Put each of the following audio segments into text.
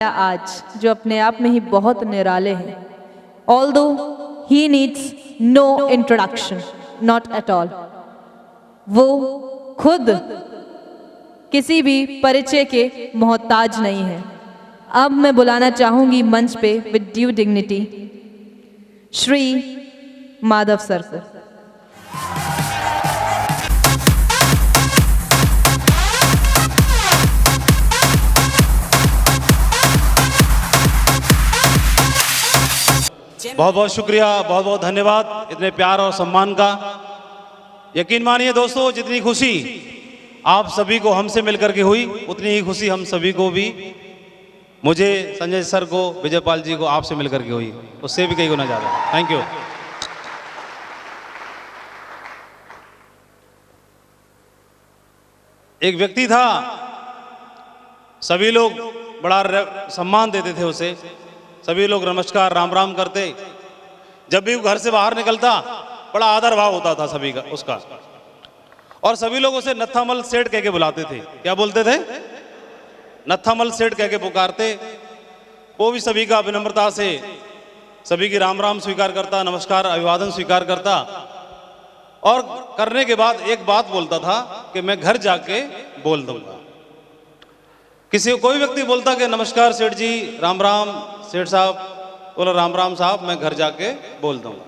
आज जो अपने आप में ही बहुत निराले हैं। Although he needs no introduction, not at all. वो खुद किसी भी परिचय के मोहताज नहीं है। अब मैं बुलाना चाहूंगी मंच पे with due dignity Shri Madhav sir को। बहुत बहुत शुक्रिया, बहुत बहुत धन्यवाद इतने प्यार और सम्मान का। यकीन मानिए दोस्तों, जितनी खुशी आप सभी को हमसे मिलकर के हुई, उतनी ही खुशी हम सभी को भी, मुझे, संजय सर को, विजयपाल जी को आपसे मिलकर के हुई, उससे भी कई गुना ज़्यादा। Thank you. एक व्यक्ति था, सभी लोग बड़ा सम्मान देते थे उसे, सभी लोग नमस्कार राम राम करते। जब भी वो घर से बाहर निकलता बड़ा आदर भाव होता था सभी का उसका, और सभी लोग उसे नत्थामल सेठ कह के बुलाते थे। क्या बोलते थे? नत्थामल सेठ कह के पुकारते। वो भी सभी का विनम्रता से सभी की राम राम स्वीकार करता, नमस्कार अभिवादन स्वीकार करता, और करने के बाद एक बात बोलता था कि मैं घर जाके बोल दूंगा। किसी कोई व्यक्ति बोलता कि नमस्कार सेठ जी, राम राम सेठ साहब, बोला राम राम साहब, मैं घर जाके बोल दूंगा।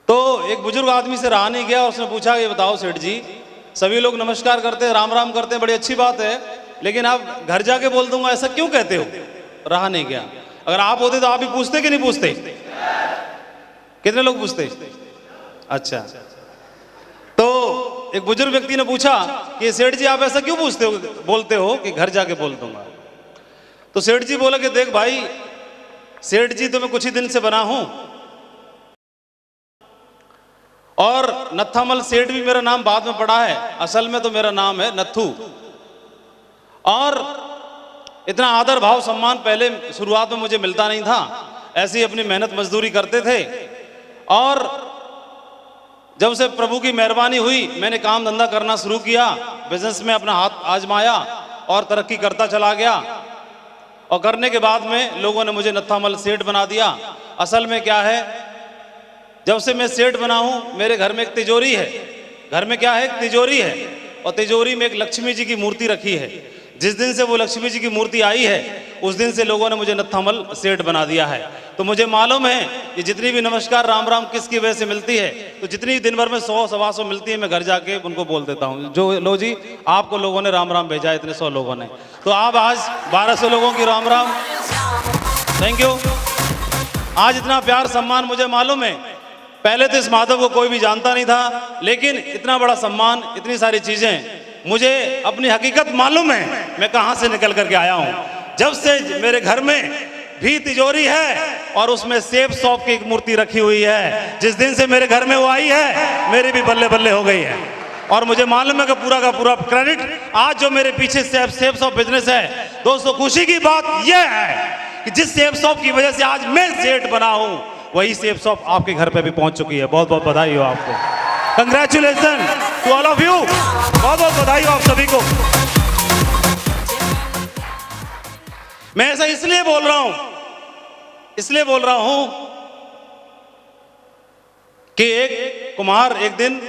तो एक बुजुर्ग आदमी से रहा नहीं गया, उसने पूछा ये बताओ सेठ जी, सभी लोग नमस्कार करते हैं, राम राम करते हैं, बड़ी अच्छी बात है, लेकिन आप घर जाके बोल दूंगा ऐसा क्यों कहते हो? रहा नहीं गया। अगर आप होते तो आप भी पूछते कि नहीं पूछते? कितने लोग पूछते? अच्छा। तो एक बुजुर्ग व्यक्ति ने पूछा कि सेठ जी आप ऐसा क्यों पूछते हो, बोलते हो कि घर जाके बोल दूंगा? तो सेठ जी बोला कि देख भाई, सेठ जी तो मैं कुछ ही दिन से बना हूं, और नत्थामल सेठ भी मेरा नाम बाद में पड़ा है, असल में तो मेरा नाम है नत्थू। और इतना आदर भाव सम्मान पहले शुरुआत में मुझे मिलता नहीं था, ऐसी अपनी मेहनत मजदूरी करते थे, और जब से प्रभु की मेहरबानी हुई मैंने काम धंधा करना शुरू किया, बिजनेस में अपना हाथ आजमाया और तरक्की करता चला गया, और करने के बाद में लोगों ने मुझे नत्थामल सेठ बना दिया। असल में क्या है, जब से मैं सेठ बना हूं, मेरे घर में एक तिजोरी है। घर में क्या है? एक तिजोरी है, और तिजोरी में एक लक्ष्मी जी की मूर्ति रखी है। जिस दिन से वो लक्ष्मी जी की मूर्ति आई है, उस दिन से लोगों ने मुझे नत्थामल सेठ बना दिया है। तो मुझे मालूम है कि जितनी भी नमस्कार राम राम किसकी वजह से मिलती है, तो जितनी दिन भर में 100 सवा 100 मिलती है, मैं घर जाके उनको बोल देता हूँ। जो लो जी, आपको लोगों ने राम राम भेजा है, इतने 100 लोगों ने, तो आप आज 1200 लोगों की राम राम। Thank you. आज इतना प्यार सम्मान मुझे मालूम है, पहले तो इस माधव को कोई भी जानता नहीं था, लेकिन इतना बड़ा सम्मान, इतनी सारी चीजें, मुझे अपनी हकीकत मालूम है मैं कहां से निकल करके आया हूं। जब से मेरे घर में भी तिजोरी है और उसमें सेब सौंफ की एक मूर्ति रखी हुई है, जिस दिन से मेरे घर में वो आई है, मेरी भी बल्ले बल्ले हो गई है। और मुझे मालूम है कि पूरा का पूरा क्रेडिट आज जो मेरे पीछे सेब सौंफ बिजनेस है, दोस्तों खुशी की बात यह है कि जिस सेब सौंफ की वजह से आज मैं सेठ बना हूं, वही सेब सौंफ आपके घर पे भी पहुंच चुकी है। बहुत बहुत बधाई हो आपको। Congratulation to all of you. बहुत बहुत बधाई हो आप सभी को। मैं ऐसा इसलिए बोल रहा हूं कि एक कुम्हार एक दिन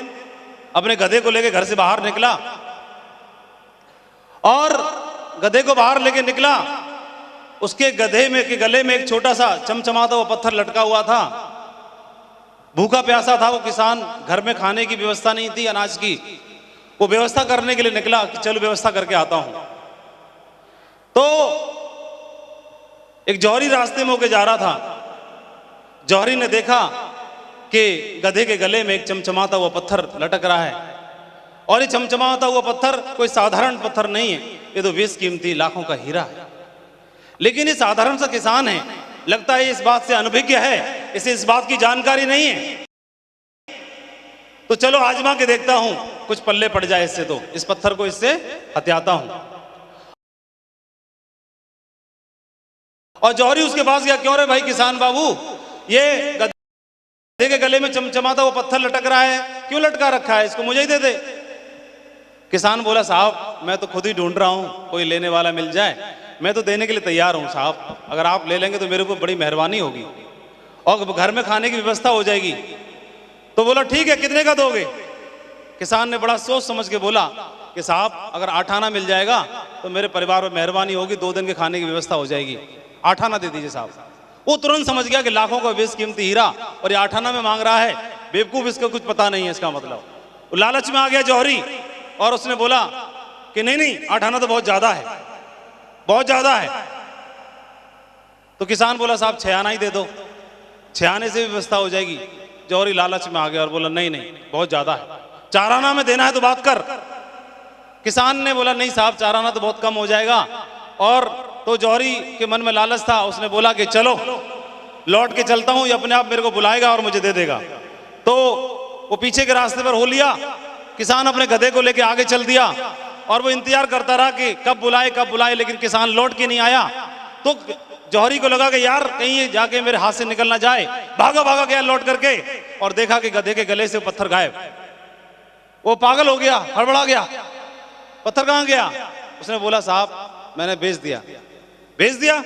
अपने गधे को लेकर घर से बाहर निकला, और गधे को बाहर लेके निकला, उसके गधे में के गले में एक छोटा सा चमचमाता हुआ पत्थर लटका हुआ था। भूखा प्यासा था वो किसान, घर में खाने की व्यवस्था नहीं थी अनाज की, वो व्यवस्था करने के लिए निकला कि चलो व्यवस्था करके आता हूं। तो एक जौहरी रास्ते में होके जा रहा था। जौहरी ने देखा कि गधे के गले में एक चमचमाता हुआ पत्थर लटक रहा है, और ये चमचमाता हुआ पत्थर कोई साधारण पत्थर नहीं है, ये तो बेशकीमती लाखों का हीरा है। लेकिन ये साधारण सा किसान है, लगता है इस बात से अनभिज्ञ है, इसे इस बात की जानकारी नहीं है। तो चलो आजमा के देखता हूं, कुछ पल्ले पड़ जाए इससे, तो इस पत्थर को इससे हथियाता हूं। और जौहरी उसके पास गया, क्यों रे भाई किसान बाबू, ये गधे के गले में चमचमाता वो पत्थर लटक रहा है, क्यों लटका रखा है, इसको मुझे ही दे दे। किसान बोला साहब मैं तो खुद ही ढूंढ रहा हूं, कोई लेने वाला मिल जाए, मैं तो देने के लिए तैयार हूँ साहब, अगर आप ले लेंगे तो मेरे ऊपर बड़ी मेहरबानी होगी और घर में खाने की व्यवस्था हो जाएगी। तो बोला ठीक है, कितने का दोगे? किसान ने बड़ा सोच समझ के बोला कि साहब अगर 8 आना मिल जाएगा तो मेरे परिवार में मेहरबानी होगी, 2 दिन के खाने की व्यवस्था हो जाएगी, 8 आना दे दीजिए साहब। वो तुरंत समझ गया कि लाखों का बेशकीमती हीरा और ये 8 आना में मांग रहा है, बेवकूफ, इसका कुछ पता नहीं है इसका मतलब। वो लालच में आ गया जौहरी और उसने बोला कि नहीं नहीं 8 आना तो बहुत ज्यादा है, बहुत ज्यादा है। तो किसान बोला साहब 6 आना ही दे दो, 6 आने से भी व्यवस्था हो जाएगी। जौहरी लालच में आ गया और बोला नहीं नहीं बहुत ज्यादा है, 4 आना में देना है तो बात कर। किसान ने बोला नहीं साहब 4 आना तो बहुत कम हो जाएगा। और तो जौहरी के मन में लालच था, उसने बोला कि चलो लौट के चलता हूं, ये अपने आप मेरे को बुलाएगा और मुझे दे देगा। तो वो पीछे के रास्ते पर हो लिया, किसान अपने गधे को लेके आगे चल दिया और वो इंतजार करता रहा कि कब बुलाए, लेकिन किसान लौट के नहीं आया। तो जौहरी को लगा कि यार कहीं ये जाके मेरे हाथ से निकल ना जाए, भागा गया लौट करके और देखा कि गधे के गले से पत्थर गायब। वो पागल हो गया, हड़बड़ा गया, पत्थर कहां गया? उसने बोला साहब मैंने बेच दिया। बेच दिया?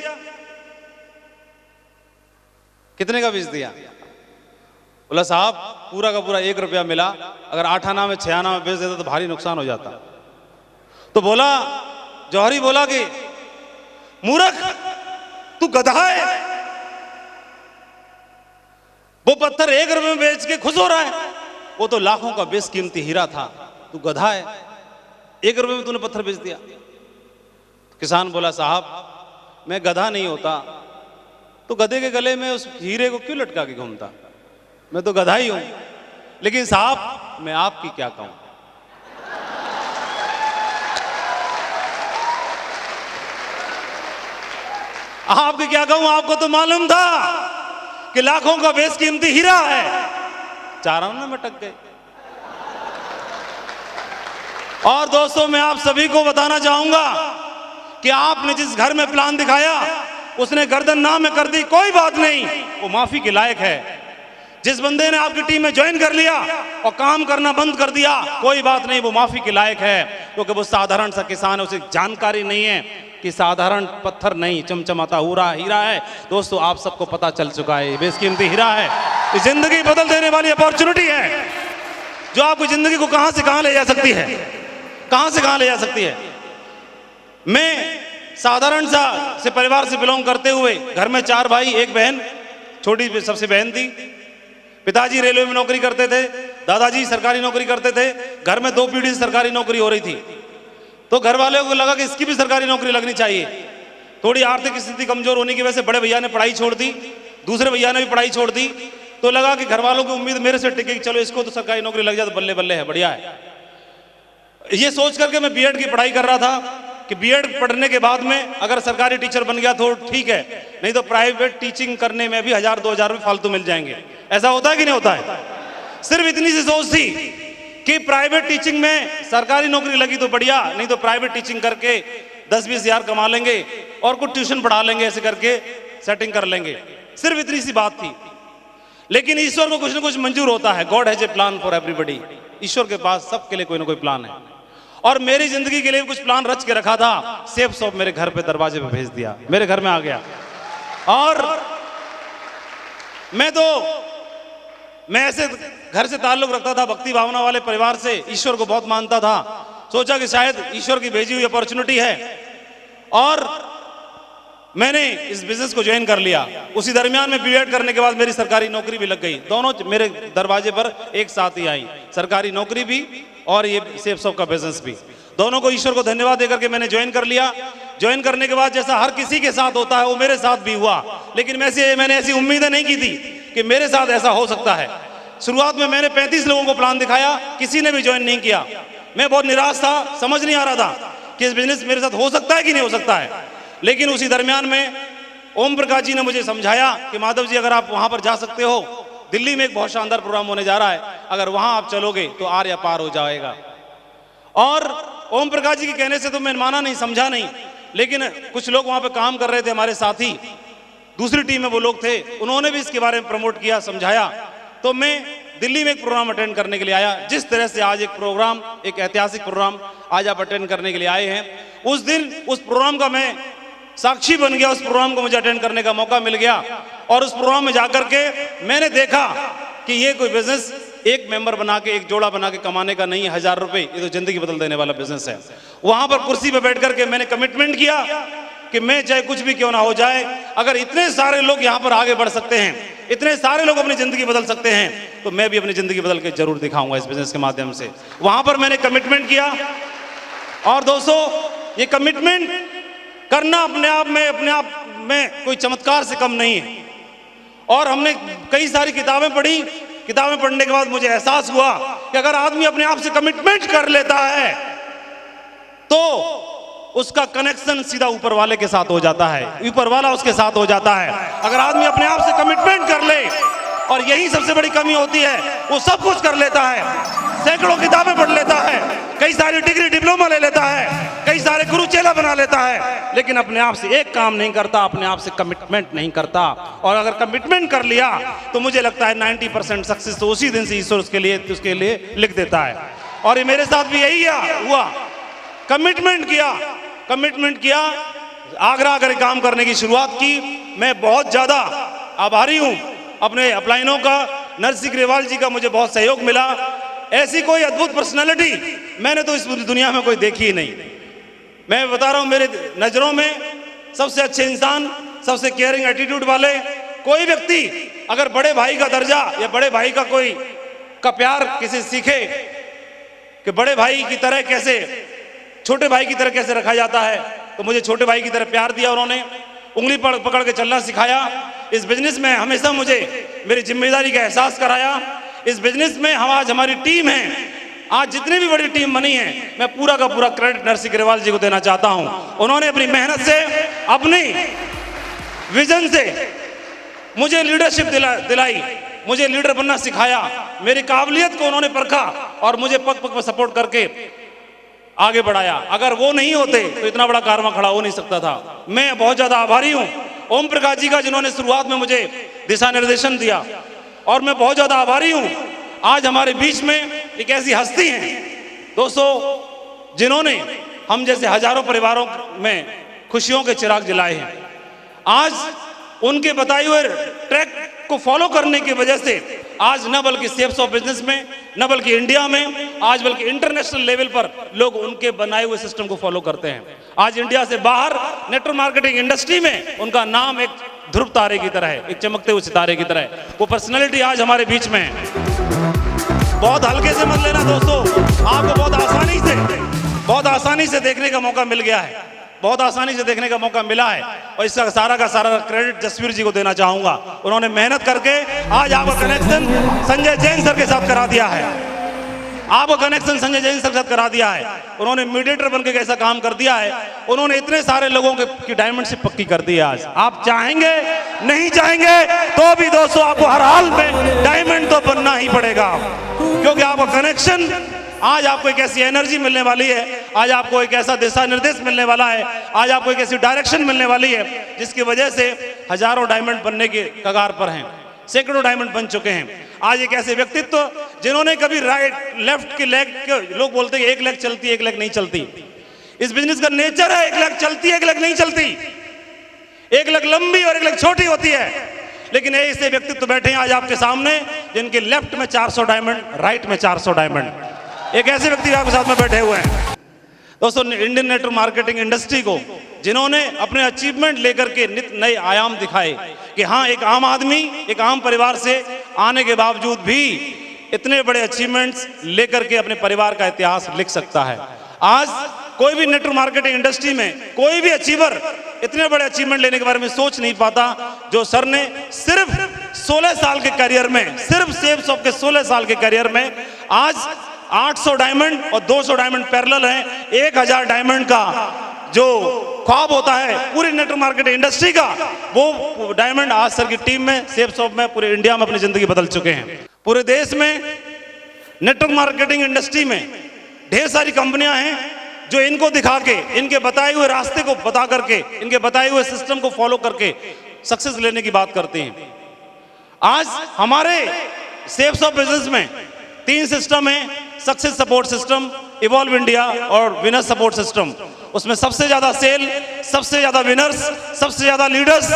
कितने का बेच दिया? बोला साहब पूरा का पूरा 1 रुपया मिला, अगर 8 आना में 6 आना में बेच देता तो भारी नुकसान हो जाता। तो बोला जौहरी बोला कि मूर्ख तू गधा है, वो पत्थर 1 रुपए में बेच के खुश हो रहा है, वो तो लाखों का बेशकीमती हीरा था, तू गधा है, 1 रुपए में तूने पत्थर बेच दिया। किसान बोला साहब मैं गधा नहीं होता तो गधे के गले में उस हीरे को क्यों लटका के घूमता, मैं तो गधा ही हूं। लेकिन साहब मैं आपकी क्या कहूं, आपकी क्या कहूं, आपको तो मालूम था कि लाखों का बेशकीमती हीरा है, 4 आना में अटक गए। और दोस्तों मैं आप सभी को बताना चाहूंगा कि आपने जिस घर में प्लान दिखाया उसने गर्दन ना में कर दी, कोई बात नहीं, वो माफी के लायक है। जिस बंदे ने आपकी टीम में ज्वाइन कर लिया और काम करना बंद कर दिया, कोई बात नहीं, वो माफी के लायक है, क्योंकि वो साधारण सा किसान है, उसे जानकारी नहीं है कि साधारण पत्थर नहीं चमचमाता हुआ हीरा है। दोस्तों आप सबको पता चल चुका है, बेशकीमती हीरा है, ये जिंदगी बदल देने वाली अपॉर्चुनिटी है जो आपकी जिंदगी को कहां से कहां ले जा सकती है, कहां से कहां ले जा सकती है। मैं साधारण सा से परिवार से बिलोंग करते हुए, घर में 4 भाई 1 बहन, छोटी सबसे बहन थी। पिताजी रेलवे में नौकरी करते थे, दादाजी सरकारी नौकरी करते थे, घर में 2 पीढ़ी से सरकारी नौकरी हो रही थी। तो घर वालों को लगा कि इसकी भी सरकारी नौकरी लगनी चाहिए। थोड़ी आर्थिक स्थिति कमजोर होने की वजह से बड़े भैया ने पढ़ाई छोड़ दी, दूसरे भैया ने भी पढ़ाई छोड़ दी। तो लगा कि घर वालों की उम्मीद मेरे से टिकेगी, चलो इसको तो सरकारी नौकरी लग जाए तो बल्ले बल्ले है, बढ़िया है। ये सोच करके मैं बीएड की पढ़ाई कर रहा था कि बीएड पढ़ने के बाद में अगर सरकारी टीचर बन गया तो ठीक है, नहीं तो प्राइवेट टीचिंग करने में भी 1000-2000 रुपए फालतू मिल जाएंगे। ऐसा होता है कि नहीं होता है? सिर्फ इतनी सी सोच थी कि प्राइवेट टीचिंग में सरकारी नौकरी लगी तो बढ़िया, नहीं तो प्राइवेट टीचिंग करके 10-20 हजार कमा लेंगे और कुछ ट्यूशन पढ़ा लेंगे, ऐसे करके सेटिंग कर लेंगे। सिर्फ इतनी सी बात थी। लेकिन ईश्वर को कुछ ना कुछ मंजूर होता है। God has a plan for everybody. ईश्वर के पास सबके लिए कोई ना कोई प्लान है, और मेरी जिंदगी के लिए कुछ प्लान रच के रखा था। सेफ शॉप मेरे घर पे दरवाजे पे भेज दिया, मेरे घर में आ गया। और मैं ऐसे घर से ताल्लुक रखता था, भक्ति भावना वाले परिवार से, ईश्वर को बहुत मानता था। सोचा कि शायद ईश्वर की भेजी हुई अपॉर्चुनिटी है, और मैंने इस बिजनेस को ज्वाइन कर लिया। उसी दरमियान में बीएड करने के बाद मेरी सरकारी नौकरी भी लग गई। दोनों मेरे दरवाजे पर एक साथ ही आई, सरकारी नौकरी भी और ये सेफ शॉप का बिजनेस भी। दोनों को ईश्वर को धन्यवाद देकर के मैंने ज्वाइन कर लिया। ज्वाइन करने के बाद जैसा हर किसी के साथ होता है वो मेरे साथ भी हुआ, लेकिन मैंने ऐसी उम्मीदें नहीं की थी कि मेरे साथ ऐसा हो सकता है। शुरुआत में मैंने 35 लोगों को प्लान दिखाया, किसी ने भी ज्वाइन नहीं किया। मैं बहुत निराश था, समझ नहीं आ रहा था कि इस बिजनेस मेरे साथ हो सकता है कि नहीं हो सकता है। लेकिन उसी दरमियान में ओम प्रकाश जी ने मुझे समझाया कि माधव जी अगर आप वहां पर जा सकते हो, दिल्ली में एक बहुत शानदार प्रोग्राम होने जा रहा है, अगर वहां आप चलोगे तो आर या पार हो जाएगा। और ओम प्रकाश जी के कहने से तो मैं माना नहीं, समझा नहीं, लेकिन कुछ लोग वहां पे काम कर रहे थे, हमारे साथी, दूसरी टीम में वो लोग थे, उन्होंने भी इसके बारे में प्रमोट किया, समझाया। तो मैं दिल्ली में एक प्रोग्राम अटेंड करने के लिए आया। जिस तरह से आज एक प्रोग्राम, एक ऐतिहासिक प्रोग्राम आज आप अटेंड करने के लिए आए हैं, उस दिन उस प्रोग्राम का मैं साक्षी बन गया, उस प्रोग्राम को मुझे अटेंड करने का मौका मिल गया। और उस प्रोग्राम में जाकर के मैंने देखा कि ये कोई बिजनेस एक मेंबर बना के, एक जोड़ा बना के कमाने का नहीं है 1000 रुपए, ये तो जिंदगी बदल देने वाला बिजनेस है। वहां पर कुर्सी पर बैठ करके मैंने कमिटमेंट किया कि मैं चाहे कुछ भी क्यों ना हो जाए, अगर इतने सारे लोग यहाँ पर आगे बढ़ सकते हैं, इतने सारे लोग अपनी जिंदगी बदल सकते हैं, तो मैं भी अपनी जिंदगी बदल के जरूर दिखाऊंगा इस बिजनेस के माध्यम से। वहां पर मैंने कमिटमेंट किया। और दोस्तों, ये कमिटमेंट करना अपने आप में कोई चमत्कार से कम नहीं है। और हमने कई सारी किताबें पढ़ी, किताबें पढ़ने के बाद मुझे एहसास हुआ कि अगर आदमी अपने आप से कमिटमेंट कर लेता है तो उसका कनेक्शन सीधा ऊपर वाले के साथ हो जाता है, ऊपर वाला उसके साथ हो जाता है। अगर आदमी अपने आप से कमिटमेंट कर ले, और यही सबसे बड़ी कमी होती है, वो सब कुछ कर लेता है, सैकड़ों किताबें पढ़ लेता है, कई सारी डिग्री डिप्लोमा ले लेता है, कई सारे गुरु चेला बना लेता है, लेकिन अपने आप से एक काम नहीं करता, अपने आप से कमिटमेंट नहीं करता। और अगर कमिटमेंट कर लिया तो मुझे लगता है 90% सक्सेस तो उसी दिन से ईश्वर उसके लिए लिख देता है। और ये मेरे साथ भी यही हुआ। कमिटमेंट किया, आगरा कर काम करने की शुरुआत की। मैं बहुत ज्यादा आभारी हूं अपने अपलाइनों का, नरसिंह ग्रेवाल जी का मुझे बहुत सहयोग मिला। ऐसी कोई अद्भुत पर्सनालिटी मैंने तो इस दुनिया में कोई देखी ही नहीं। मैं बता रहा हूं, मेरे नजरों में सबसे अच्छे इंसान, सबसे केयरिंग एटीट्यूड वाले कोई व्यक्ति अगर बड़े भाई का दर्जा या बड़े भाई का प्यार किसी सीखे कि बड़े भाई की तरह कैसे, छोटे भाई की तरह कैसे रखा जाता है, तो मुझे छोटे भाई की तरह प्यार दिया उन्होंने, उंगली पकड़ के चलना सिखाया। इस बिजनेस में हमेशा मुझे मेरी जिम्मेदारी का एहसास कराया। इस बिजनेस में आज हमारी टीम है, आज जितनी भी बड़ी टीम बनी है, मैं पूरा का पूरा क्रेडिट नरसिंह ग्रेवाल जी को देना चाहता हूं। उन्होंने अपनी मेहनत से, अपनी विजन से मुझे लीडरशिप दिलाई, मुझे लीडर बनना सिखाया, मेरी काबिलियत को उन्होंने परखा और मुझे पग पग पर सपोर्ट करके आगे बढ़ाया। अगर वो नहीं होते तो इतना बड़ा कारवां खड़ा हो नहीं सकता था। मैं बहुत ज्यादा आभारी हूं ओम प्रकाश जी का, जिन्होंने शुरुआत में मुझे दिशा निर्देशन दिया, और मैं बहुत ज्यादा आभारी हूं आज हमारे बीच में एक ऐसी हस्ती है दोस्तों, जिन्होंने हम जैसे हजारों परिवारों में खुशियों के चिराग जलाए हैं। आज उनके बताए हुए ट्रैक को फॉलो करने की वजह से आज न बल्कि सेप्स ऑफ बिजनेस में, न बल्कि इंडिया में, आज बल्कि इंटरनेशनल लेवल पर लोग उनके बनाए हुए सिस्टम को फॉलो करते हैं। आज इंडिया से बाहर नेटवर्क मार्केटिंग इंडस्ट्री में उनका नाम एक ध्रुव तारे की तरह है, एक चमकते हुए सितारे की तरह है। वो पर्सनैलिटी आज हमारे बीच में है। बहुत हल्के से मत लेना दोस्तों, आपको बहुत आसानी से देखने का मौका मिल गया है, बहुत आसानी से देखने का मौका मिला है। और इसका सारा का सारा क्रेडिट जसवीर जी को देना चाहूंगा। उन्होंने मेहनत करके आज आपका कनेक्शन संजय जैन सर के साथ करा दिया है, आपका कनेक्शन संजय जैन सर के साथ करा दिया है। उन्होंने मीडिएटर बनकर कैसा काम कर दिया है, उन्होंने इतने सारे लोगों की डायमंडशिप पक्की कर दी है। आज आप चाहेंगे नहीं चाहेंगे तो भी दोस्तों आपको हर हाल में डायमंड तो बनना ही पड़ेगा, क्योंकि आपका कनेक्शन, आज आपको एक ऐसी एनर्जी मिलने वाली है, आज आपको एक ऐसा दिशा निर्देश मिलने वाला है, आज आपको एक ऐसी डायरेक्शन मिलने वाली है जिसकी वजह से हजारों डायमंड बनने के कगार पर हैं, सैकड़ों डायमंड बन चुके हैं। आज एक ऐसे व्यक्तित्व जिन्होंने कभी राइट लेफ्ट की लेग, लोग बोलते हैं एक लेग चलती है एक लेग नहीं चलती, इस बिजनेस का नेचर है, एक लेग चलती है एक लेग नहीं चलती, एक लेग लंबी और एक लेग छोटी होती है। लेकिन ऐसे व्यक्तित्व बैठे हैं आज आपके सामने जिनके लेफ्ट में 400 डायमंड, राइट में 400 डायमंड, एक ऐसे व्यक्ति आपके साथ में बैठे हुए हैं। दोस्तों, इंडियन नेटवर्क मार्केटिंग इंडस्ट्री को जिन्होंने अपने अचीवमेंट लेकर के नित नए आयाम दिखाए कि हाँ, एक आम आदमी, एक आम परिवार से आने के बावजूद भी इतने बड़े अचीवमेंट्स लेकर के अपने परिवार का इतिहास लिख सकता है। आज कोई भी नेटवर्क मार्केटिंग इंडस्ट्री में कोई भी अचीवर इतने बड़े अचीवमेंट लेने के बारे में सोच नहीं पाता जो सर ने सिर्फ 16 साल के करियर में, सिर्फ सेप्स ऑफ के 16 साल के करियर में आज 800 डायमंड और 200 डायमंड पैरेलल हैं। 1000 डायमंड का जो ख्वाब होता है पूरी नेटवर्क मार्केटिंग इंडस्ट्री का, वो डायमंड आज सर की टीम में, सेप्स ऑफ में, पूरे इंडिया में अपनी जिंदगी बदल चुके हैं। पूरे देश में नेटवर्क मार्केटिंग इंडस्ट्री में ढेर सारी कंपनियां हैं जो इनको दिखा के, इनके बताए हुए रास्ते को बता करके, इनके बताए हुए सिस्टम को फॉलो करके सक्सेस लेने की बात करते हैं। आज हमारे सेप्स ऑफ बिजनेस में 3 सिस्टम है, success support system, evolve India और विनर सपोर्ट सिस्टम। उसमें सबसे ज्यादा सेल, सबसे ज्यादा विनर्स, सबसे ज्यादा लीडर्स,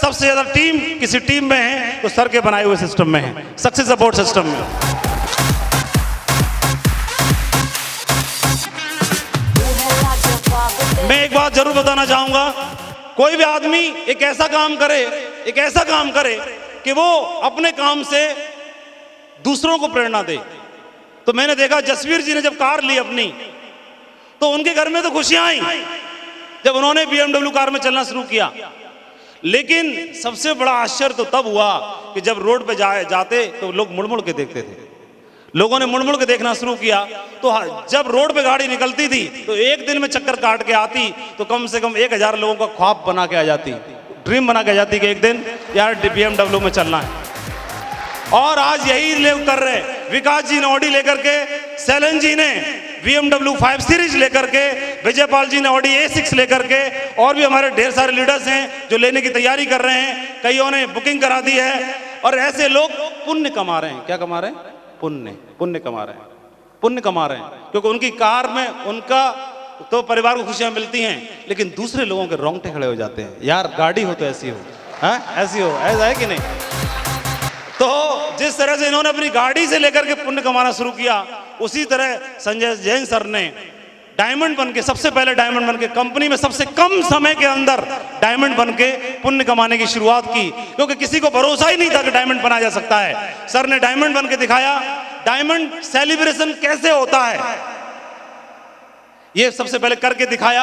सबसे ज्यादा टीम किसी टीम में है तो सर के बनाए हुए सिस्टम में है, सक्सेस सपोर्ट सिस्टम में। मैं एक बात जरूर बताना चाहूंगा, कोई भी आदमी एक ऐसा काम करे कि वो अपने काम से दूसरों को प्रेरणा दे। तो मैंने देखा जसवीर जी ने जब कार ली अपनी तो उनके घर में तो खुशियां आई जब उन्होंने BMW कार में चलना शुरू किया, लेकिन सबसे बड़ा आश्चर्य तो तब हुआ कि जब रोड पे जाते तो लोग मुड़ मुड़ के देखते थे। लोगों ने मुड़ मुड़ के देखना शुरू किया तो जब रोड पे गाड़ी निकलती थी तो एक दिन में चक्कर काट के आती तो कम से कम 1000 लोगों का ख्वाब बना के आ जाती, ड्रीम बना के आ जाती कि एक दिन यार BMW में चलना है। और आज यही लोग कर रहे हैं। विकास जी ने ऑडी लेकर के, सैलन जी ने BMW 5 सीरीज लेकर के, विजयपाल जी ने ऑडी A6 लेकर के, और भी हमारे ढेर सारे लीडर्स हैं जो लेने की तैयारी कर रहे हैं, कईयों ने बुकिंग करा दी है। और ऐसे लोग पुण्य कमा रहे हैं। क्या कमा रहे हैं? पुण्य कमा रहे हैं, पुण्य कमा रहे हैं, क्योंकि उनकी कार में उनका तो परिवार को खुशियां मिलती हैं, लेकिन दूसरे लोगों के रोंगटे खड़े हो जाते हैं, यार गाड़ी हो तो ऐसी हो, ऐसी हो, ऐसा है कि नहीं? तो जिस तरह से इन्होंने अपनी गाड़ी से लेकर के पुण्य कमाना शुरू किया, उसी तरह संजय जैन सर ने डायमंड बनके, सबसे पहले डायमंड बनके, कंपनी में सबसे कम समय के अंदर डायमंड बनके पुण्य कमाने की शुरुआत की, क्योंकि किसी को भरोसा ही नहीं था कि डायमंड बना जा सकता है। सर ने डायमंड बनके दिखाया। डायमंड सेलिब्रेशन कैसे होता है ये सबसे पहले करके दिखाया।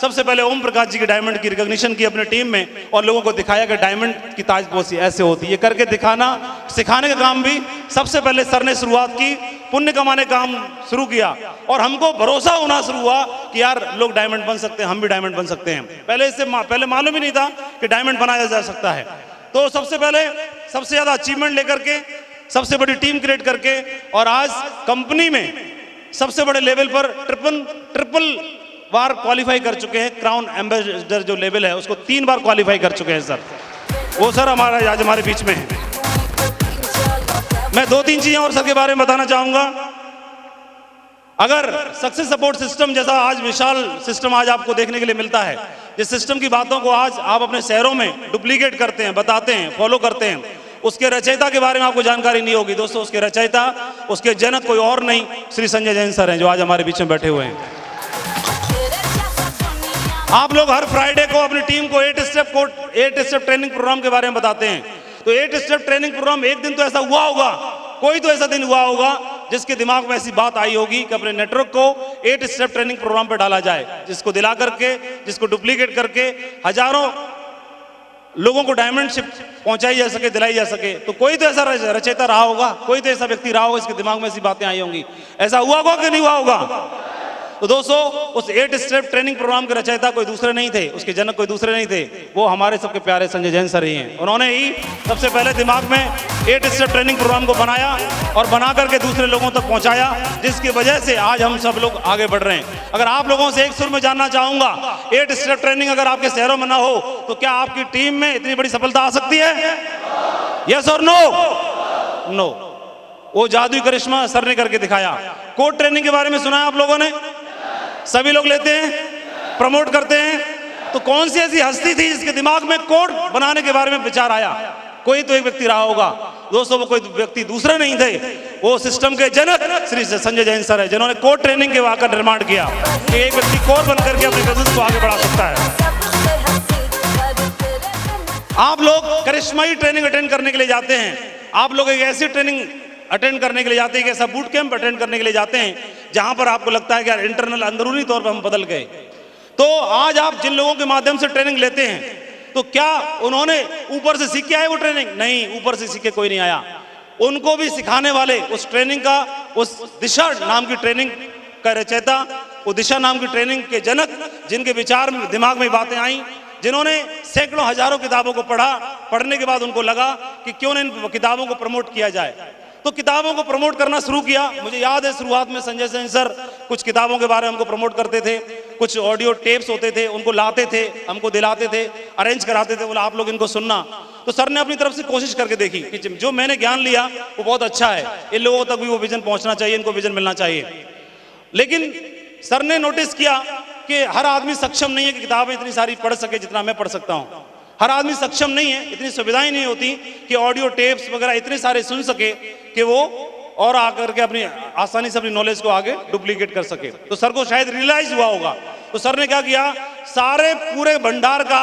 सबसे पहले ओम प्रकाश जी के डायमंड की रिकॉग्निशन की अपने टीम में और लोगों को दिखाया कि डायमंड की ताजपोशी ऐसे होती है। ये करके दिखाना, सिखाने का काम भी सबसे पहले सर ने शुरुआत की, पुण्य कमाने का काम शुरू किया और हमको भरोसा होना शुरू हुआ कि यार लोग डायमंड बन सकते हैं, हम भी डायमंड बन सकते हैं। पहले मालूम ही नहीं था कि डायमंड बनाया जा सकता है। तो सबसे पहले सबसे ज्यादा अचीवमेंट लेकर के, सबसे बड़ी टीम क्रिएट करके, और आज कंपनी में सबसे बड़े लेवल पर ट्रिपल बार क्वालिफाई कर चुके हैं। क्राउन एम्बेसडर जो लेवल है उसको 3 बार क्वालिफाई कर चुके हैं सर। वो सर आज हमारे बीच में है। मैं 2-3 चीजें और सर के बारे में बताना चाहूंगा। अगर सक्सेस सपोर्ट सिस्टम जैसा आज विशाल सिस्टम आज आपको देखने के लिए मिलता है, जिस सिस्टम की बातों को आज आप अपने शहरों में डुप्लीकेट करते हैं, बताते हैं, फॉलो करते हैं, उसके रचयिता के बारे में आपको जानकारी नहीं होगी। दोस्तों, उसके रचयिता, उसके जनक कोई और नहीं, श्री संजय जैन सर हैं, जो आज हमारे बीच में बैठे हुए हैं। आप लोग हर फ्राइडे को अपनी टीम को 8 स्टेप ट्रेनिंग प्रोग्राम के बारे में बताते हैं। तो 8 स्टेप ट्रेनिंग प्रोग्राम, एक दिन तो ऐसा हुआ होगा, कोई तो ऐसा दिन हुआ होगा जिसके दिमाग में ऐसी बात आई होगी कि अपने नेटवर्क को 8 स्टेप ट्रेनिंग प्रोग्राम पर डाला जाए, जिसको दिला करके, जिसको डुप्लीकेट करके हजारों लोगों को डायमंडशिप पहुंचाई जा सके, दिलाई जा सके। तो कोई तो ऐसा रचयिता रहा होगा, कोई तो ऐसा व्यक्ति रहा होगा, इसके दिमाग में ऐसी बातें आई होंगी। ऐसा हुआ होगा कि नहीं हुआ होगा? तो दोस्तों, उस 8 स्टेप ट्रेनिंग प्रोग्राम के रचयिता कोई दूसरे नहीं थे, उसके जनक कोई दूसरे नहीं थे, वो हमारे सबके प्यारे संजय जैन सर ही हैं। उन्होंने ही सबसे पहले दिमाग में 8 स्टेप ट्रेनिंग प्रोग्राम को बनाया और बना करके दूसरे लोगों तक पहुंचाया, जिसकी वजह से आज हम सब लोग आगे बढ़ रहे हैं। अगर आप लोगों से एक सुर में जानना चाहूंगा, 8 स्टेप ट्रेनिंग अगर आपके शहरों में ना हो तो क्या आपकी टीम में इतनी बड़ी सफलता आ सकती है? यस और नो? नो। वो जादुई करिश्मा सर ने करके दिखाया। कोड ट्रेनिंग के बारे में सुना है आप लोगों ने? सभी लोग लेते हैं, प्रमोट करते हैं। तो कौन सी ऐसी हस्ती थी जिसके दिमाग में कोड बनाने के बारे में विचार आया? कोई तो एक व्यक्ति रहा होगा। दोस्तों, वो कोई व्यक्ति दूसरे नहीं थे, वो सिस्टम के जनक श्री संजय जैन सर है, जिन्होंने कोड ट्रेनिंग के वाकर निर्माण किया कि एक व्यक्ति कोड बनकर के अपने बिजनेस को आगे बढ़ा सकता है। आप लोग करिश्माई ट्रेनिंग अटेंड करने के लिए जाते हैं, आप लोग एक ऐसी ट्रेनिंग अटेंड करने के लिए जाते हैं, एक ऐसा बूट कैंप अटेंड करने के लिए जाते हैं जहां पर आपको लगता है कि यार इंटरनल अंदरूनी तौर पर हम बदल गए। तो आज आप जिन लोगों के माध्यम से ट्रेनिंग लेते हैं, तो क्या उन्होंने ऊपर से सीख के आए वो ट्रेनिंग? नहीं, ऊपर से सीख के कोई नहीं आया। उनको भी सिखाने वाले, उस ट्रेनिंग का, उस दिशा नाम की ट्रेनिंग का रचयिता, वो दिशा नाम की ट्रेनिंग के जनक, जिनके विचार में, दिमाग में बातें आई, जिन्होंने सैकड़ों हजारों किताबों को पढ़ा, पढ़ने के बाद उनको लगा कि क्यों न इन किताबों को प्रमोट किया जाए। तो किताबों को प्रमोट करना शुरू किया। मुझे याद है शुरुआत में संजय जैन सर कुछ किताबों के बारे में हमको प्रमोट करते थे, कुछ ऑडियो टेप्स होते थे, उनको लाते थे, हमको दिलाते थे, अरेंज कराते थे, बोला आप लोग इनको सुनना। तो सर ने अपनी तरफ से कोशिश करके देखी कि जो मैंने ज्ञान लिया वो बहुत अच्छा है, इन लोगों तक भी वो विजन पहुंचना चाहिए, इनको विजन मिलना चाहिए। लेकिन सर ने नोटिस किया कि हर आदमी सक्षम नहीं है कि किताबें इतनी सारी पढ़ सके जितना मैं पढ़ सकता हूँ। हर आदमी सक्षम नहीं है, इतनी सुविधाएं नहीं होती कि ऑडियो टेप्स वगैरह इतने सारे सुन सके कि वो और आकर के अपनी आसानी से अपनी नॉलेज को आगे डुप्लीकेट कर सके। तो सर को शायद रियलाइज हुआ होगा, तो सर ने क्या किया, सारे पूरे भंडार का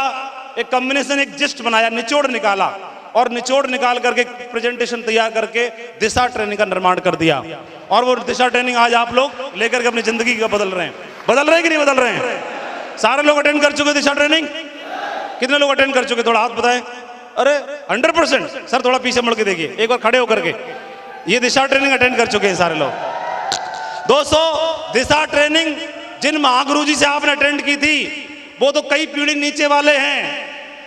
एक कॉम्बिनेशन, एक जिस्ट बनाया, निचोड़ निकाला, और निचोड़ निकाल करके प्रेजेंटेशन तैयार करके दिशा ट्रेनिंग का निर्माण कर दिया। और वो दिशा ट्रेनिंग आज आप लोग लेकर के अपनी जिंदगी का बदल रहे हैं कि नहीं बदल रहे हैं? सारे लोग अटेंड कर चुके दिशा ट्रेनिंग? कितने लोग अटेंड कर चुके, थोड़ा हाथ बताएं। अरे 100%। सर थोड़ा पीछे मुड़ के देखिए, एक बार खड़े होकर के। ये दिशा ट्रेनिंग अटेंड कर चुके हैं सारे लोग। दोस्तों, दिशा ट्रेनिंग जिन महागुरु जी से आपने अटेंड की थी वो तो कई पीढ़ी नीचे वाले हैं,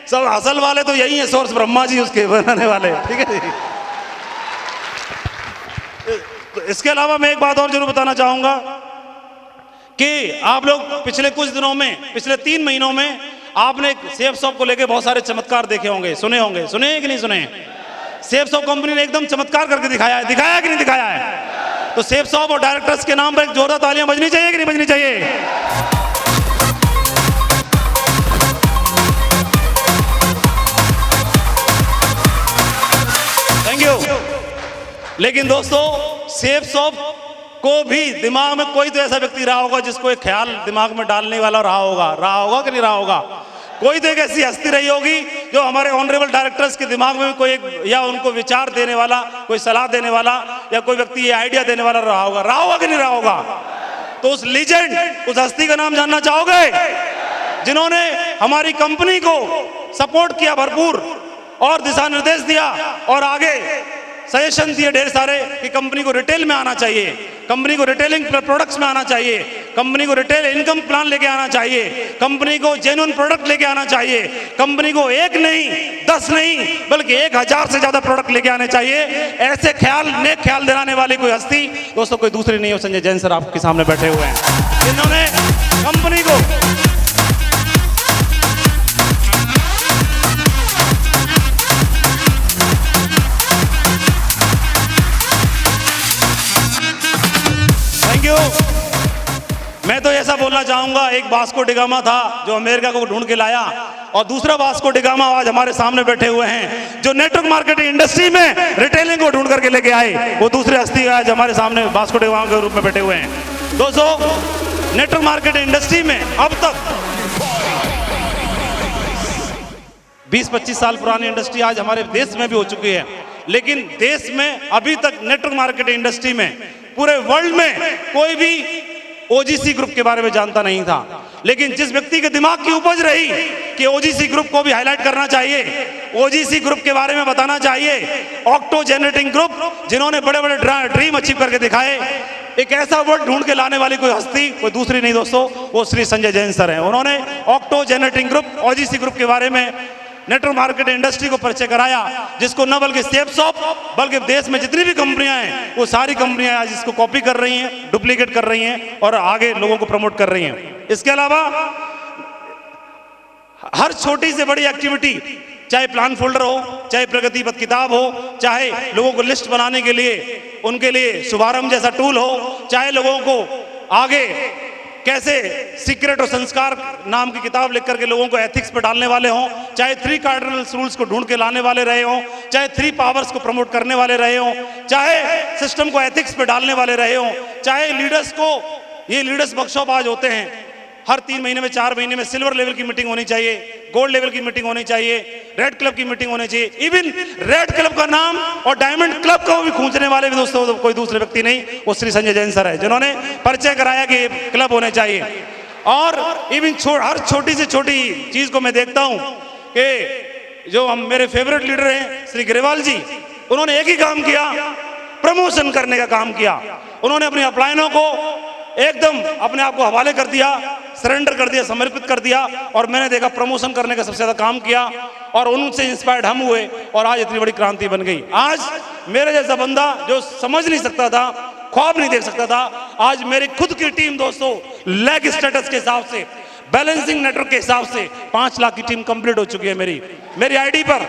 सब असल वाले तो यही है, सोर्स ब्रह्मा जी उसके बनाने वाले, ठीक है जी। तो इसके अलावा मैं एक बात और जरूर बताना चाहूंगा कि आप लोग पिछले कुछ दिनों में, पिछले 3 महीनों में आपने सेफ शॉप को लेके बहुत सारे चमत्कार देखे होंगे, सुने होंगे। सुने कि नहीं सुने? सेफ शॉप कंपनी ने एकदम चमत्कार करके दिखाया है कि नहीं दिखाया है? तो सेफ शॉप और डायरेक्टर्स के नाम पर एक जोरदार तालियां बजनी चाहिए कि नहीं बजनी चाहिए? Thank you. लेकिन दोस्तों, सेफ शॉप को भी दिमाग में कोई तो ऐसा व्यक्ति रहा होगा जिसको एक ख्याल दिमाग में डालने वाला रहा होगा कि नहीं रहा होगा? कोई तो एक ऐसी हस्ती रही होगी जो हमारे ऑनरेबल डायरेक्टर्स के दिमाग में कोई एक, या उनको विचार देने वाला, कोई सलाह देने वाला, या कोई व्यक्ति ये आइडिया देने वाला रहा होगा कि नहीं रहा होगा? तो उस लीजेंड, उस हस्ती का नाम जानना चाहोगे जिन्होंने हमारी कंपनी को सपोर्ट किया भरपूर, और दिशा निर्देश दिया, और आगे सजेशन दिए ढेर सारे कि कंपनी को रिटेल में आना चाहिए, कंपनी को रिटेलिंग प्रोडक्ट्स में आना चाहिए, कंपनी को रिटेल इनकम प्लान लेके आना चाहिए, कंपनी को जेन्युइन प्रोडक्ट लेके आना चाहिए, कंपनी को 1 नहीं 10 नहीं बल्कि 1000 से ज्यादा प्रोडक्ट लेके आने चाहिए। ऐसे ख्याल, नेक ख्याल दिलाने वाली कोई हस्ती दोस्तों कोई दूसरी नहीं हो, संजय जैन सर आपके सामने बैठे हुए हैं, जिन्होंने कंपनी को मैं तो ऐसा बोलना चाहूंगा, एक वास्को डी गामा था जो अमेरिका को ढूंढ के लाया, और दूसरा वास्को डी गामा आज हमारे सामने बैठे हुए हैं जो नेटवर्क मार्केटिंग इंडस्ट्री में रिटेलिंग को ढूंढ करके लेके आए। वो दूसरे हस्ती आज हमारे सामने वास्को डी गामा के रूप में बैठे हुए हैं। दोस्तों, नेटवर्क मार्केटिंग इंडस्ट्री में अब तक 20-25 साल पुरानी इंडस्ट्री आज हमारे देश में भी हो चुकी है, लेकिन देश में अभी तक नेटवर्क मार्केटिंग इंडस्ट्री में पूरे वर्ल्ड में कोई भी ओजीसी ग्रुप के बारे में जानता नहीं था। लेकिन जिस व्यक्ति के दिमाग की उपज रही कि ओजीसी ग्रुप को भी हाईलाइट करना चाहिए, ओजीसी ग्रुप के बारे में बताना चाहिए, ऑक्टो जनरेटिंग ग्रुप जिन्होंने बड़े बड़े ड्रीम अचीव करके दिखाए, एक ऐसा वर्ड ढूंढ के लाने वाली कोई हस्ती कोई दूसरी नहीं दोस्तों, वो श्री संजय जैन सर हैं। उन्होंने octo generating group, OGC group के बारे में नेटवर्क मार्केटिंग इंडस्ट्री को परिचय कराया, जिसको न बल्कि सेफ शॉप बल्कि देश में जितनी भी कंपनियां हैं वो सारी कंपनियां आज इसको कॉपी कर रही हैं, डुप्लीकेट कर रही हैं और आगे लोगों को प्रमोट कर रही हैं। इसके अलावा हर छोटी से बड़ी एक्टिविटी, चाहे प्लान फोल्डर हो, चाहे प्रगति पथ किताब हो, चाहे लोगों को लिस्ट बनाने के लिए उनके लिए शुभारंभ जैसा टूल हो, चाहे लोगों को आगे कैसे सीक्रेट और संस्कार नाम की किताब लिख करके लोगों को एथिक्स पे डालने वाले हों, चाहे 3 कार्डिनल रूल्स को ढूंढ के लाने वाले रहे हों, चाहे 3 पावर्स को प्रमोट करने वाले रहे हों, चाहे सिस्टम को एथिक्स पे डालने वाले रहे हों, चाहे लीडर्स को, ये लीडर्स वर्कशॉप आज होते हैं हर 3 महीने में, 4 महीने में सिल्वर लेवल की मीटिंग होनी चाहिए, गोल्ड लेवल की मीटिंग होनी चाहिए, रेड क्लब की मीटिंग होनी चाहिए। इवन रेड क्लब का नाम और डायमंड क्लब को भी खींचने वाले भी दोस्तों कोई दूसरे व्यक्ति नहीं, वो श्री संजय जैन सर है, जिन्होंने परिचय कराया कि क्लब होने चाहिए। और इवन हर छोटी से छोटी चीज को मैं देखता हूं कि जो हम मेरे फेवरेट लीडर हैं श्री ग्रेवाल जी, उन्होंने एक ही काम किया, प्रमोशन करने का काम किया। उन्होंने अपनी अपलाइनों को एकदम अपने आप को हवाले कर दिया, सरेंडर कर दिया, समर्पित कर दिया, और मैंने देखा प्रमोशन करने का सबसे ज्यादा काम किया, और उनसे इंस्पायर्ड हम हुए और आज इतनी बड़ी क्रांति बन गई। आज मेरे जैसा बंदा जो समझ नहीं सकता था, ख्वाब नहीं देख सकता था, आज मेरी खुद की टीम दोस्तों लेग स्टेटस के हिसाब से, बैलेंसिंग नेटवर्क के हिसाब से 5 लाख की टीम कंप्लीट हो चुकी है। मेरी आईडी पर,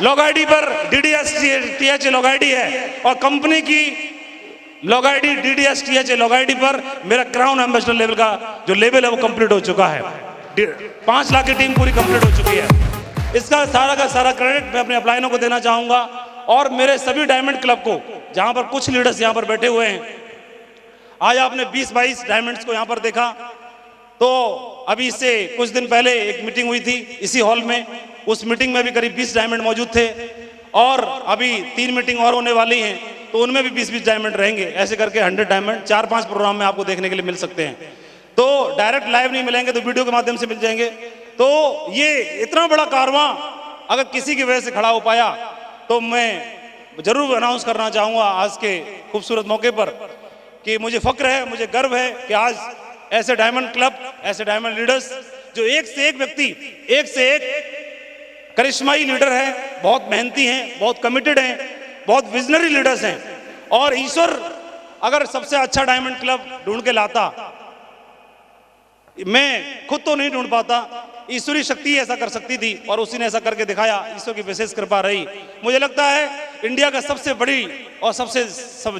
लॉग आईडी पर DDS TH लॉग आईडी है, और कंपनी की log ID DDSTH log ID पर मेरा क्राउन एम्बेसडर लेवल का जो लेवल है वो कंप्लीट हो चुका है। 5 लाख की टीम पूरी कंप्लीट हो चुकी है। इसका सारा का सारा क्रेडिट मैं अपने अपलाइनों को देना चाहूंगा और मेरे सभी डायमंड क्लब को, जहां पर कुछ लीडर्स यहां पर बैठे हुए हैं। आज आपने 20-22 डायमंड्स को यहां पर देखा, तो अभी इससे कुछ दिन पहले एक मीटिंग हुई थी इसी हॉल में, उस मीटिंग में भी करीब 20 डायमंड मौजूद थे और अभी 3 मीटिंग और होने वाली हैं, तो उनमें भी 20-20 डायमंड रहेंगे। ऐसे करके 100 डायमंड 4-5 प्रोग्राम में आपको देखने के लिए मिल सकते हैं। तो डायरेक्ट लाइव नहीं मिलेंगे तो वीडियो के माध्यम से मिल जाएंगे। तो ये इतना बड़ा कारवां अगर किसी की वजह से खड़ा हो पाया तो मैं जरूर अनाउंस करना चाहूंगा आज के खूबसूरत मौके पर कि मुझे फक्र है, मुझे गर्व है कि आज ऐसे डायमंड क्लब, ऐसे डायमंड लीडर्स जो एक से एक व्यक्ति, एक से एक करिश्माई लीडर है, बहुत मेहनती हैं, बहुत कमिटेड हैं, बहुत विजनरी लीडर्स हैं। और ईश्वर अगर सबसे अच्छा डायमंड क्लब ढूंढ के लाता, मैं खुद तो नहीं ढूंढ पाता, ईश्वरी शक्ति ऐसा कर सकती थी और उसी ने ऐसा करके दिखाया। ईश्वर की विशेष कृपा रही। मुझे लगता है इंडिया का सबसे बड़ी और सबसे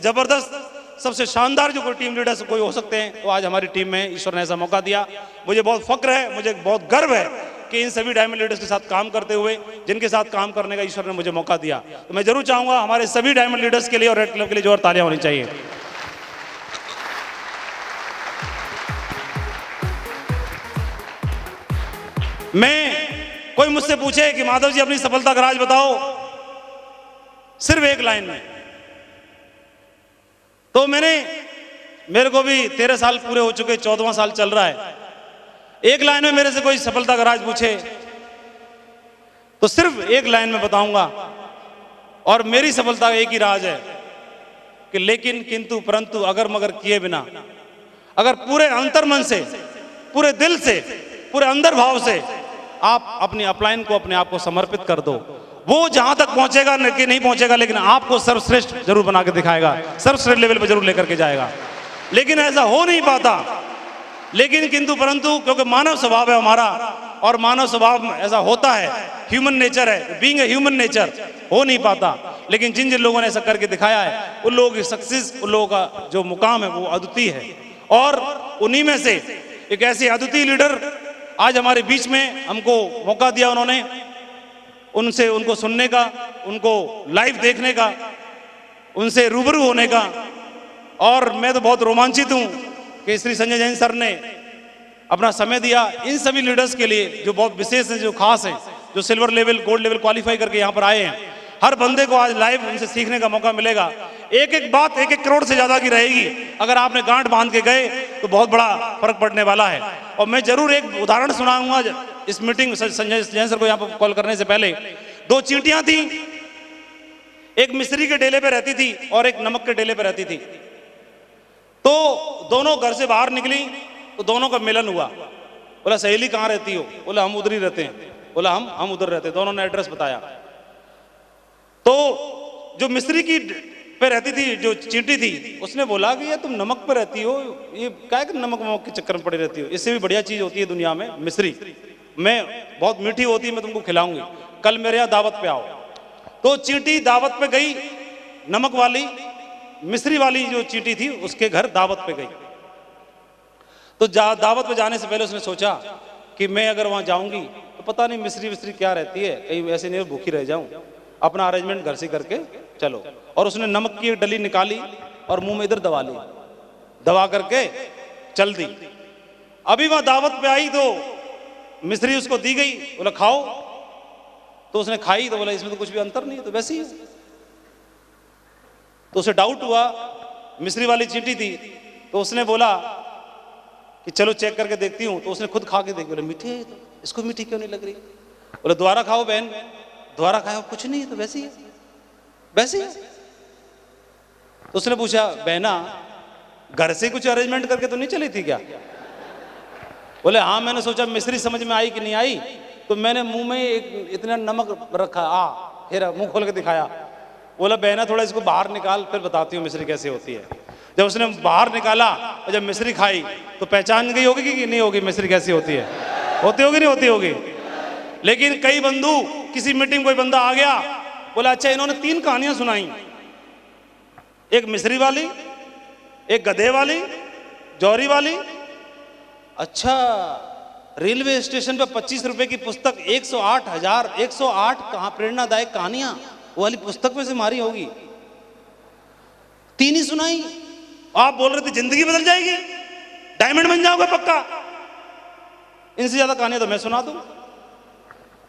जबरदस्त, सबसे शानदार जो कोई टीम लीडर्स कोई हो सकते हैं तो आज हमारी टीम में ईश्वर ने ऐसा मौका दिया। मुझे बहुत फक्र है, मुझे बहुत गर्व है कि इन सभी डायमंड लीडर्स के साथ काम करते हुए, जिनके साथ काम करने का ईश्वर ने मुझे मौका दिया। तो मैं जरूर चाहूंगा हमारे सभी डायमंड लीडर्स के लिए और रेड क्लब के लिए जोर तालियां होनी चाहिए। मैं कोई मुझसे पूछे कि माधव जी अपनी सफलता का राज बताओ सिर्फ एक लाइन में, तो मेरे को भी 13 साल पूरे हो चुके, 14वां साल चल रहा है। एक लाइन में मेरे से कोई सफलता का राज पूछे तो सिर्फ एक लाइन में बताऊंगा और मेरी सफलता का एक ही राज है कि लेकिन, किंतु, परंतु, अगर मगर किए बिना, अगर पूरे अंतर्मन से, पूरे दिल से, पूरे अंदर भाव से आप अपनी अपलाइन को, अपने आप को समर्पित कर दो, वो जहां तक पहुंचेगा कि नहीं पहुंचेगा, लेकिन आपको सर्वश्रेष्ठ जरूर बना के दिखाएगा, सर्वश्रेष्ठ लेवल पर जरूर लेकर के जाएगा। लेकिन ऐसा हो नहीं पाता, लेकिन, किंतु, परंतु, क्योंकि मानव स्वभाव है हमारा और मानव स्वभाव में ऐसा होता है, ह्यूमन नेचर है, बीइंग ए ह्यूमन नेचर, हो नहीं पाता। लेकिन जिन जिन लोगों ने ऐसा करके दिखाया है, उन लोगों की सक्सेस, उन लोगों का जो मुकाम है वो अद्वितीय है। और उन्हीं में से एक ऐसे अद्वितीय लीडर आज हमारे बीच में हमको मौका दिया उन्होंने, उनसे उनको सुनने का, उनको लाइव देखने का, उनसे रूबरू होने का। और मैं तो बहुत रोमांचित हूं कि श्री संजय जैन सर ने अपना समय दिया इन सभी लीडर्स के लिए जो बहुत विशेष हैं, जो खास हैं, जो silver level, gold level qualify करके यहाँ पर आए हैं। हर बंदे को आज लाइव उनसे सीखने का मौका मिलेगा। एक एक बात 1-1 करोड़ से ज्यादा की रहेगी। अगर आपने गांठ बांध के गए तो बहुत बड़ा फर्क पड़ने वाला है। और मैं जरूर एक उदाहरण सुनाऊंगा इस मीटिंग, संजय जैन सर को यहाँ पर कॉल करने से पहले। 2 चींटियां थी, एक मिस्री के डेले पे रहती थी और एक नमक के डेले पे रहती थी। तो दोनों घर से बाहर निकली तो दोनों का मिलन हुआ। बोला सहेली कहाँ रहती हो? बोला हम उधर ही रहते हैं। बोला हम उधर रहते हैं। दोनों ने एड्रेस बताया। तो जो मिस्री की पे रहती थी, जो चींटी थी, उसने बोला कि ये तुम नमक पे रहती हो, ये क्या है कि नमक के चक्कर में पड़ी रहती हो, इससे भी बढ़िया चीज होती है दुनिया में मिस्री, मैं बहुत मीठी होती है, मैं तुमको खिलाऊंगी, कल मेरे यहाँ दावत पे आओ। तो चींटी दावत पे गई, नमक वाली मिस्री वाली जो चींटी थी उसके घर दावत पे गई। तो दावत पे जाने से पहले उसने सोचा कि मैं अगर वहां जाऊंगी तो पता नहीं मिस्री क्या रहती है, कहीं ऐसे नहीं भूखी रह जाऊं, अपना अरेंजमेंट घर से करके चलो। और उसने नमक की एक डली निकाली और मुंह में इधर दबा ली, दबा करके चल दी। अभी वहां दावत पे आई तो मिस्री उसको दी गई, बोला खाओ। तो उसने खाई तो बोला इसमें तो कुछ भी अंतर नहीं है, तो वैसे ही। तो उसे डाउट हुआ, मिस्री वाली चींटी थी, तो उसने बोला कि चलो चेक करके देखती हूँ। तो उसने खुद खा के देखी, बोले मीठी है, तो इसको मीठी क्यों नहीं लग रही? बोले दोबारा खाओ बहन, दोबारा खाओ, कुछ नहीं है, तो वैसे ही वैसे ही। तो उसने पूछा बहना घर से कुछ अरेंजमेंट करके तो नहीं चली थी क्या? बोले हाँ, मैंने सोचा मिस्री समझ में आई कि नहीं आई, तो मैंने मुंह में एक इतना नमक रखा, फिर मुंह खोल के दिखाया। बोला बहना थोड़ा इसको बाहर निकाल, फिर बताती हूँ मिस्री कैसी होती है। जब उसने बाहर निकाला और जब मिस्री खाई तो पहचान गई होगी कि नहीं होगी मिस्री कैसी होती है? होती होगी नहीं होती होगी? लेकिन कई बंधु, किसी मीटिंग कोई बंदा आ गया, बोला अच्छा इन्होंने 3 कहानियां सुनाई, एक मिस्री वाली, एक गधे वाली, जौहरी वाली। अच्छा, रेलवे स्टेशन पे 25 रुपए की पुस्तक 108 कहाँ प्रेरणादायक कहानियां, वो वाली पुस्तक में से मारी होगी। 3 ही सुनाई। आप बोल रहे थे जिंदगी बदल जाएगी, डायमंड बन जाओगे पक्का। इनसे ज्यादा कहानियां तो मैं सुना दूं।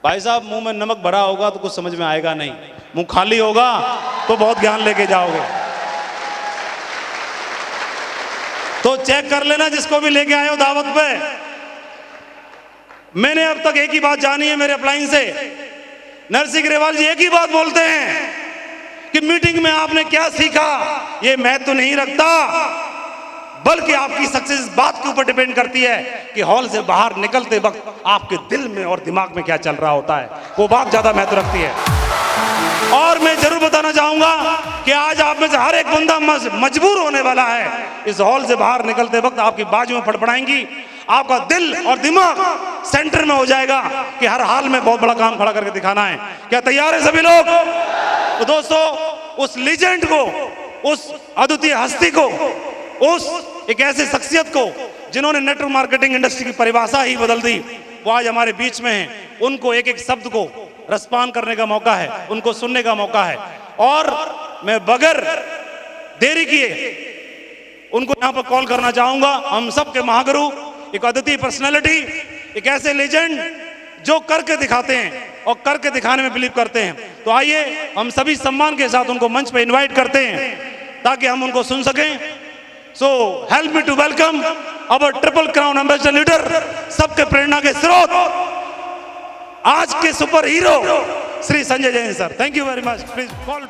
भाई साहब, मुंह में नमक भरा होगा तो कुछ समझ में आएगा नहीं, मुंह खाली होगा तो बहुत ज्ञान लेके जाओगे। तो चेक कर लेना जिसको भी लेके आए हो दावत पे। मैंने अब तक एक ही बात जानी है मेरे अपलाइन से, नरसिंह ग्रेवाल जी एक ही बात बोलते हैं कि मीटिंग में आपने क्या सीखा ये महत्व नहीं रखता, बल्कि आपकी सक्सेस इस बात के ऊपर डिपेंड करती है कि हॉल से बाहर निकलते वक्त आपके दिल में और दिमाग में क्या चल रहा होता है, वो बात ज्यादा महत्व रखती है। और मैं जरूर बताना चाहूंगा कि आज आप में से हर एक बंदा मजबूर होने वाला है। इस हॉल से बाहर निकलते वक्त आपकी बाजुएं फड़फड़ाएंगी, आपका दिल और दिमाग सेंटर में हो जाएगा कि हर हाल में बहुत बड़ा काम खड़ा करके दिखाना है। क्या तैयार है सभी लोग? तो दोस्तों, उस लीजेंड को, उस अद्वितीय हस्ती को, उस एक ऐसे शख्सियत को जिन्होंने नेटवर्क मार्केटिंग इंडस्ट्री की परिभाषा ही बदल दी, वो आज हमारे बीच में है। उनको एक एक शब्द को रसपान करने का मौका है, उनको सुनने का मौका है। और मैं बगैर देरी किए उनको यहां पर कॉल करना चाहूंगा। हम सबके महागुरु, एक अद्वितीय पर्सनालिटी, एक ऐसे लेजेंड जो करके दिखाते हैं और करके दिखाने में बिलीव करते हैं। तो आइए हम सभी सम्मान के साथ उनको मंच पे इनवाइट करते हैं ताकि हम उनको सुन सकें। So help me to welcome our triple crown ambassador leader, सबके प्रेरणा के स्रोत, आज के super hero Shri Sanjay Jain sir. Thank you very much. Please call